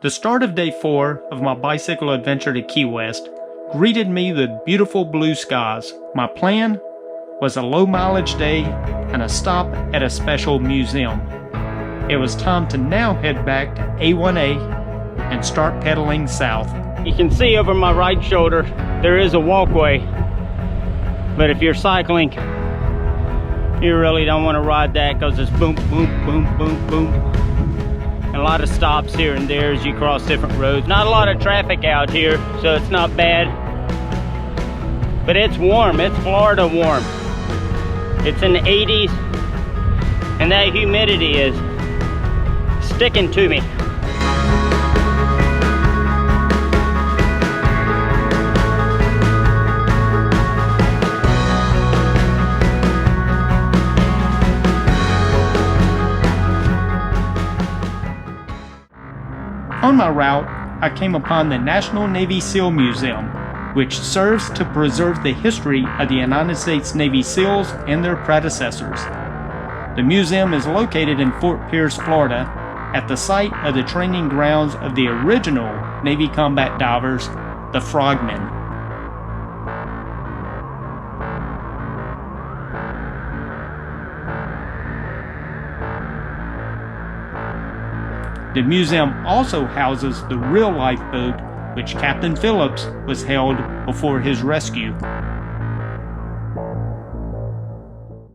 The start of day 4 of my bicycle adventure to Key West greeted me with beautiful blue skies. My plan was a low mileage day and a stop at a special museum. It was time to now head back to A1A and start pedaling south. You can see over my right shoulder there is a walkway, but if you're cycling you really don't want to ride that because it's boom boom boom boom boom. And a lot of stops here and there as you cross different roads. Not a lot of traffic out here, so it's not bad. But it's warm, it's Florida warm. It's in the 80s, and that humidity is sticking to me. On my route, I came upon the National Navy SEAL Museum, which serves to preserve the history of the United States Navy SEALs and their predecessors. The museum is located in Fort Pierce, Florida, at the site of the training grounds of the original Navy combat divers, the Frogmen. The museum also houses the real lifeboat which Captain Phillips was held before his rescue.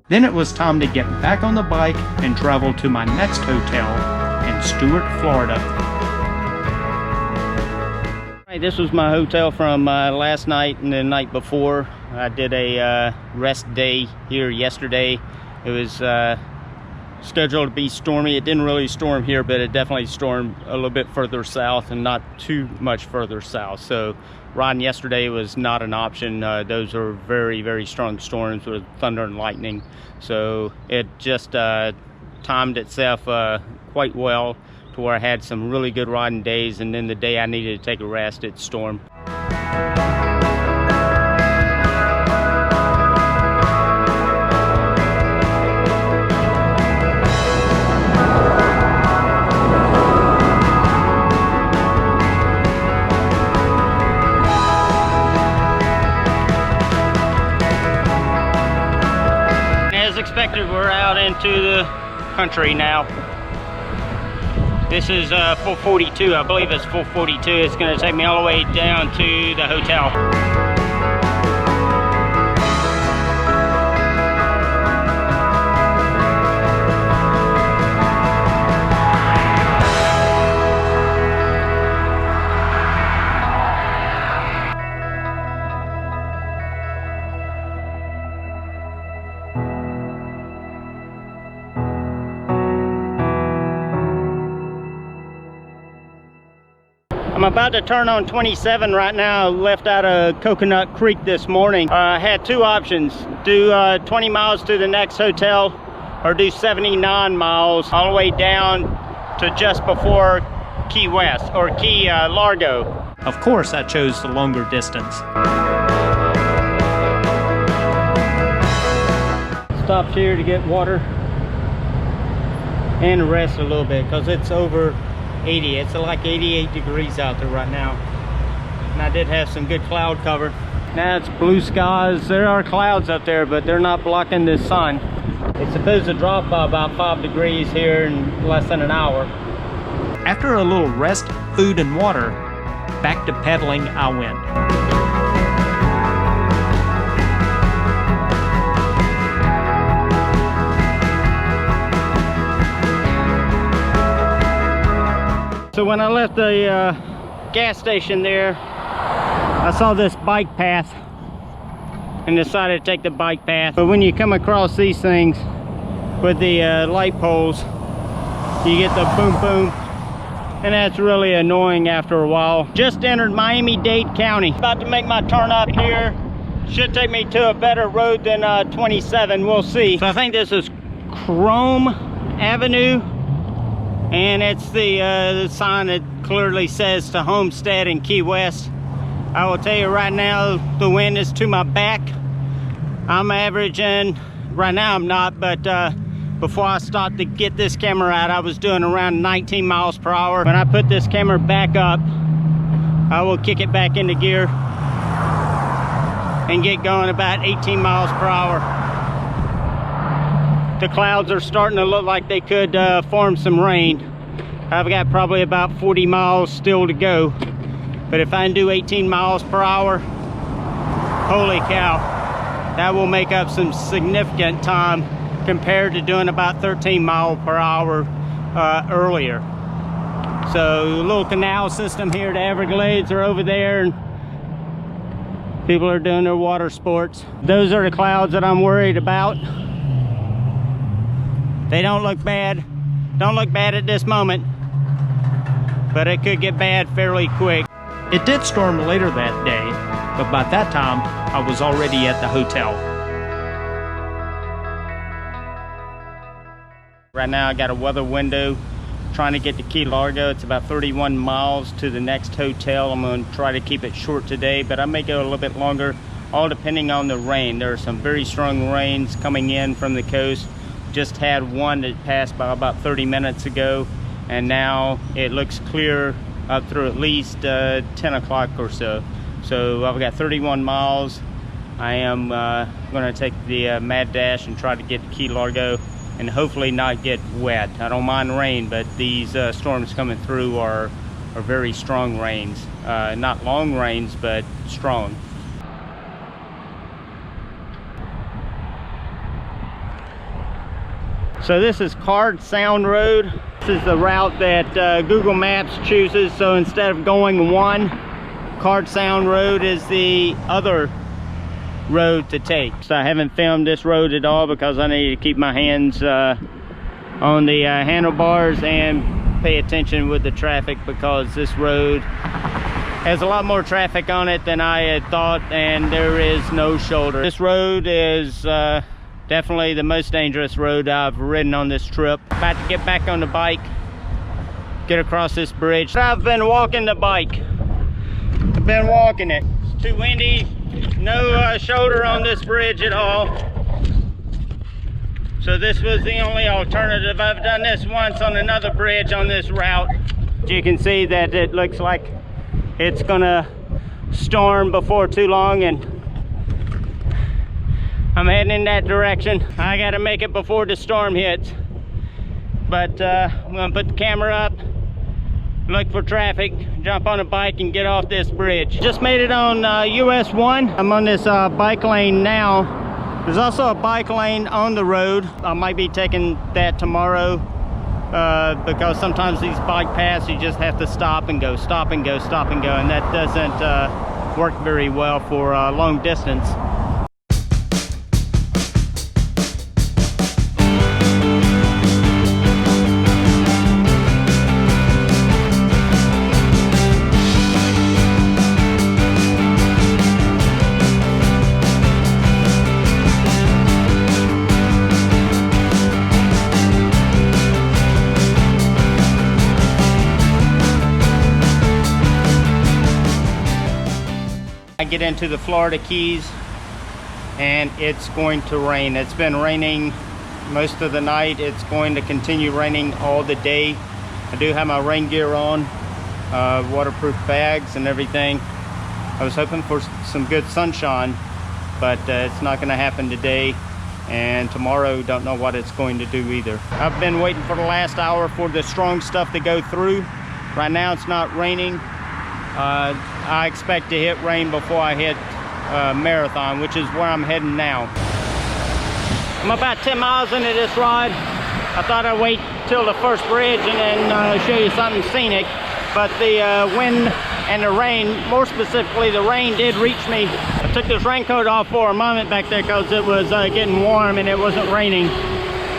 Then it was time to get back on the bike and travel to my next hotel in Stuart, Florida. This was my hotel from last night and the night before. I did a rest day here yesterday. It was scheduled to be stormy. It didn't really storm here, but it definitely stormed a little bit further south and not too much further south. So riding yesterday was not an option. Those are very, very strong storms with thunder and lightning. So it just timed itself quite well to where I had some really good riding days, and then the day I needed to take a rest, it stormed. We're out into the country now. This is 442, I believe it's 442. It's going to take me all the way down to the hotel. I'm about to turn on 27 right now. Left out of Coconut Creek this morning. I had two options: do 20 miles to the next hotel, or do 79 miles all the way down to just before Key West, or Key Largo. Of course, I chose the longer distance. Stopped here to get water and rest a little bit because it's over 80. It's like 88 degrees out there right now, and I did have some good cloud cover. Now it's blue skies. There are clouds up there, but they're not blocking the sun. It's supposed to drop by about 5 degrees here in less than an hour. After a little rest, food, and water, back to pedaling I went. So when I left the gas station there, I saw this bike path and decided to take the bike path. But when you come across these things with the light poles, you get the boom boom, and that's really annoying after a while. Just entered Miami-Dade County. About to make my turn up here. Should take me to a better road than 27, we'll see. So I think this is Chrome Avenue. And it's the sign that clearly says to Homestead in Key West. I will tell you right now, the wind is to my back. I'm averaging, right now I'm not, but before I stopped to get this camera out, I was doing around 19 miles per hour. When I put this camera back up, I will kick it back into gear and get going about 18 miles per hour. The clouds are starting to look like they could form some rain. I've got probably about 40 miles still to go. But if I can do 18 miles per hour, holy cow, that will make up some significant time compared to doing about 13 miles per hour earlier. So the little canal system here, the Everglades are over there, and people are doing their water sports. Those are the clouds that I'm worried about. They don't look bad. Don't look bad at this moment, but it could get bad fairly quick. It did storm later that day, but by that time, I was already at the hotel. Right now I got a weather window trying to get to Key Largo. It's about 31 miles to the next hotel. I'm going to try to keep it short today, but I may go a little bit longer, all depending on the rain. There are some very strong rains coming in from the coast. Just had one that passed by about 30 minutes ago, and now it looks clear up through at least 10 o'clock or so. So I've got 31 miles. I am going to take the mad dash and try to get to Key Largo and hopefully not get wet. I don't mind rain, but these storms coming through are very strong rains. Not long rains, but strong. So this is Card Sound Road. This is the route that Google Maps chooses. So instead of going one, Card Sound Road is the other road to take. So I haven't filmed this road at all because I need to keep my hands on the handlebars and pay attention with the traffic, because this road has a lot more traffic on it than I had thought, and there is no shoulder. This road is definitely the most dangerous road I've ridden on this trip. About to get back on the bike, get across this bridge. I've been walking the bike. I've been walking it. It's too windy. No shoulder on this bridge at all. So this was the only alternative. I've done this once on another bridge on this route. You can see that it looks like it's gonna storm before too long, and I'm heading in that direction. I gotta make it before the storm hits. But I'm gonna put the camera up, look for traffic, jump on a bike and get off this bridge. Just made it on US 1. I'm on this bike lane now. There's also a bike lane on the road. I might be taking that tomorrow because sometimes these bike paths you just have to stop and go, stop and go, stop and go, and that doesn't work very well for long distance. I get into the Florida Keys and it's going to rain. It's been raining most of the night. It's going to continue raining all the day. I do have my rain gear on, waterproof bags and everything. I was hoping for some good sunshine, but it's not going to happen today, and tomorrow don't know what it's going to do either. I've been waiting for the last hour for the strong stuff to go through. Right now it's not raining. I expect to hit rain before I hit Marathon, which is where I'm heading now. I'm about 10 miles into this ride. I thought I'd wait till the first bridge and then show you something scenic, but the wind and the rain, more specifically the rain, did reach me. I took this raincoat off for a moment back there because it was getting warm and it wasn't raining.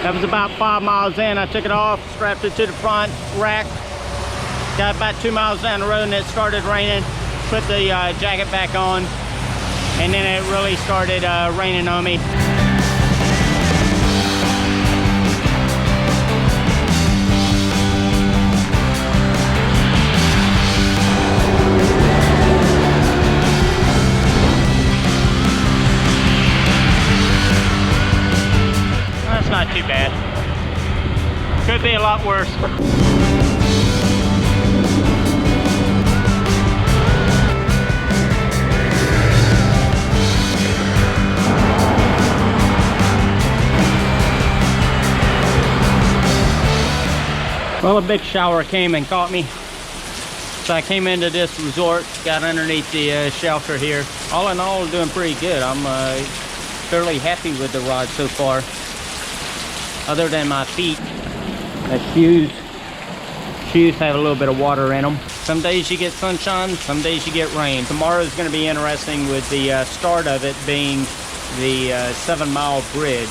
That was about 5 miles in. I took it off, strapped it to the front rack. Got about 2 miles down the road and it started raining. Put the jacket back on, and then it really started raining on me. That's not too bad. a lot worse. Well, a big shower came and caught me. So I came into this resort, got underneath the shelter here. All in all, doing pretty good. I'm fairly happy with the rod so far. Other than my feet, the shoes have a little bit of water in them. Some days you get sunshine, some days you get rain. Tomorrow is going to be interesting with the start of it being the 7-mile bridge.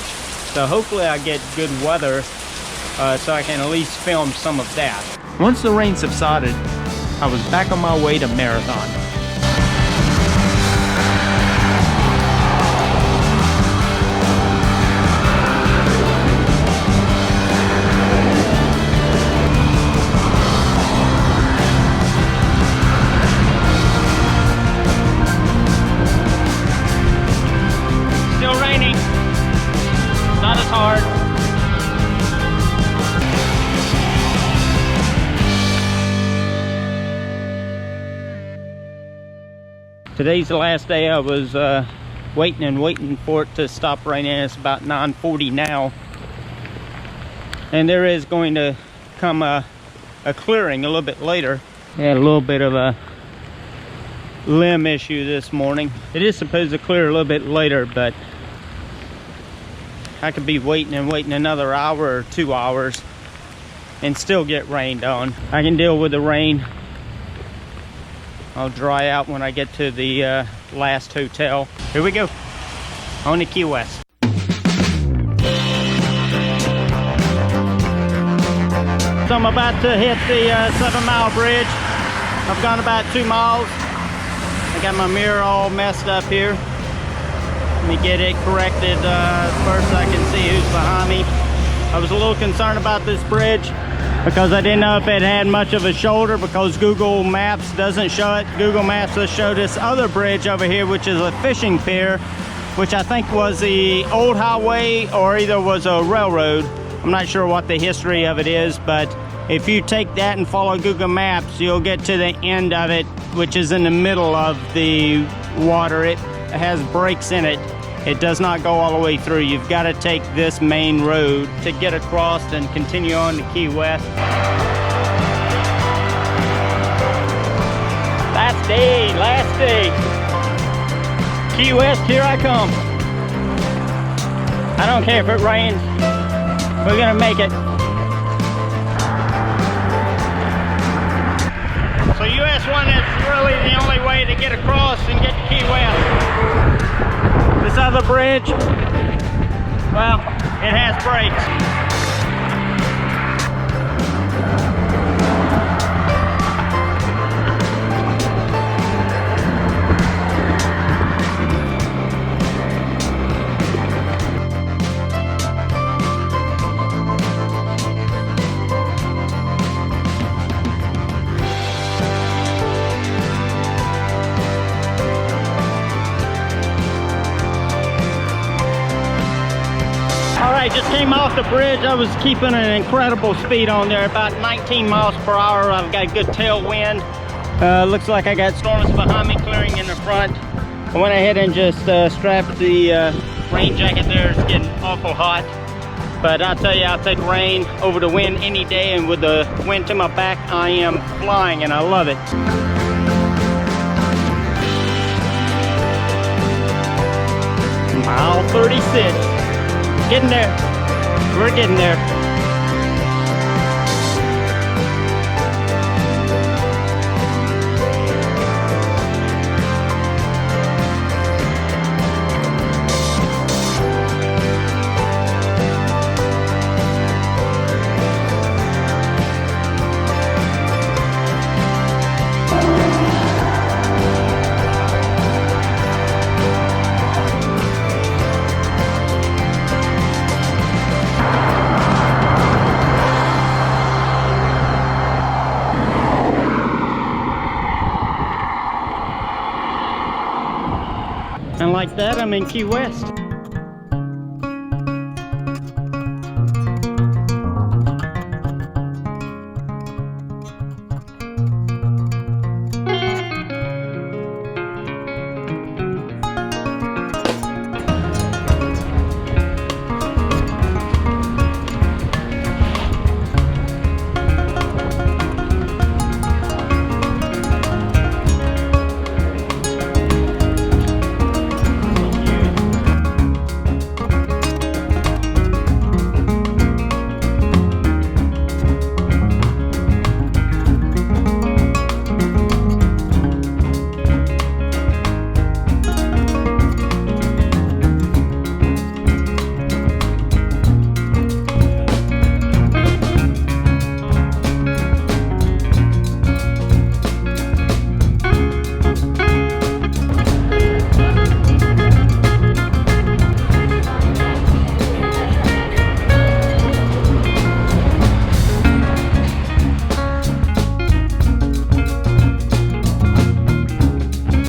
So hopefully I get good weather so I can at least film some of that. Once the rain subsided, I was back on my way to Marathon. Still raining, not as hard. Today's the last day. I was waiting for it to stop raining. It's about 9:40 now, and there is going to come a clearing a little bit later. Had a little bit of a limb issue this morning. It is supposed to clear a little bit later, but I could be waiting another hour or 2 hours and still get rained on. I can deal with the rain. I'll dry out when I get to the last hotel. Here we go, on to Key West. So I'm about to hit the 7-mile bridge. I've gone about 2 miles. I got my mirror all messed up here. Let me get it corrected first so I can see who's behind me. I was a little concerned about this bridge because I didn't know if it had much of a shoulder, because Google Maps doesn't show it. Google Maps does show this other bridge over here, which is a fishing pier, which I think was the old highway or either was a railroad. I'm not sure what the history of it is, but if you take that and follow Google Maps, you'll get to the end of it, which is in the middle of the water. It has breaks in it. It does not go all the way through. You've got to take this main road to get across and continue on to Key West. Last day. Key West, here I come. I don't care if it rains. We're gonna make it. So US 1 is really the only way to get across and get to Key West. This other bridge, well, it has brakes. Just came off the bridge. I was keeping an incredible speed on there, about 19 miles per hour. I've got a good tailwind. Looks like I got storms behind me clearing in the front. I went ahead and just strapped the rain jacket there. It's getting awful hot. But I'll tell you, I'll take rain over the wind any day, and with the wind to my back, I am flying and I love it. Mile 36. Getting there. We're getting there. And like that, I'm in Key West.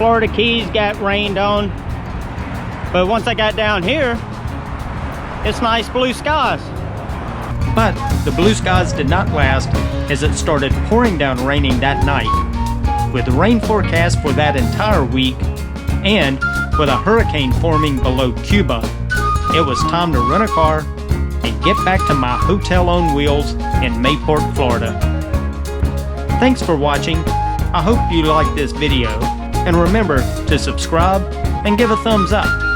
Florida Keys got rained on. But once I got down here, it's nice blue skies. But the blue skies did not last, as it started pouring down raining that night. With the rain forecast for that entire week, and with a hurricane forming below Cuba, it was time to rent a car and get back to my hotel on wheels in Mayport, Florida. Thanks for watching. I hope you liked this video, and remember to subscribe and give a thumbs up.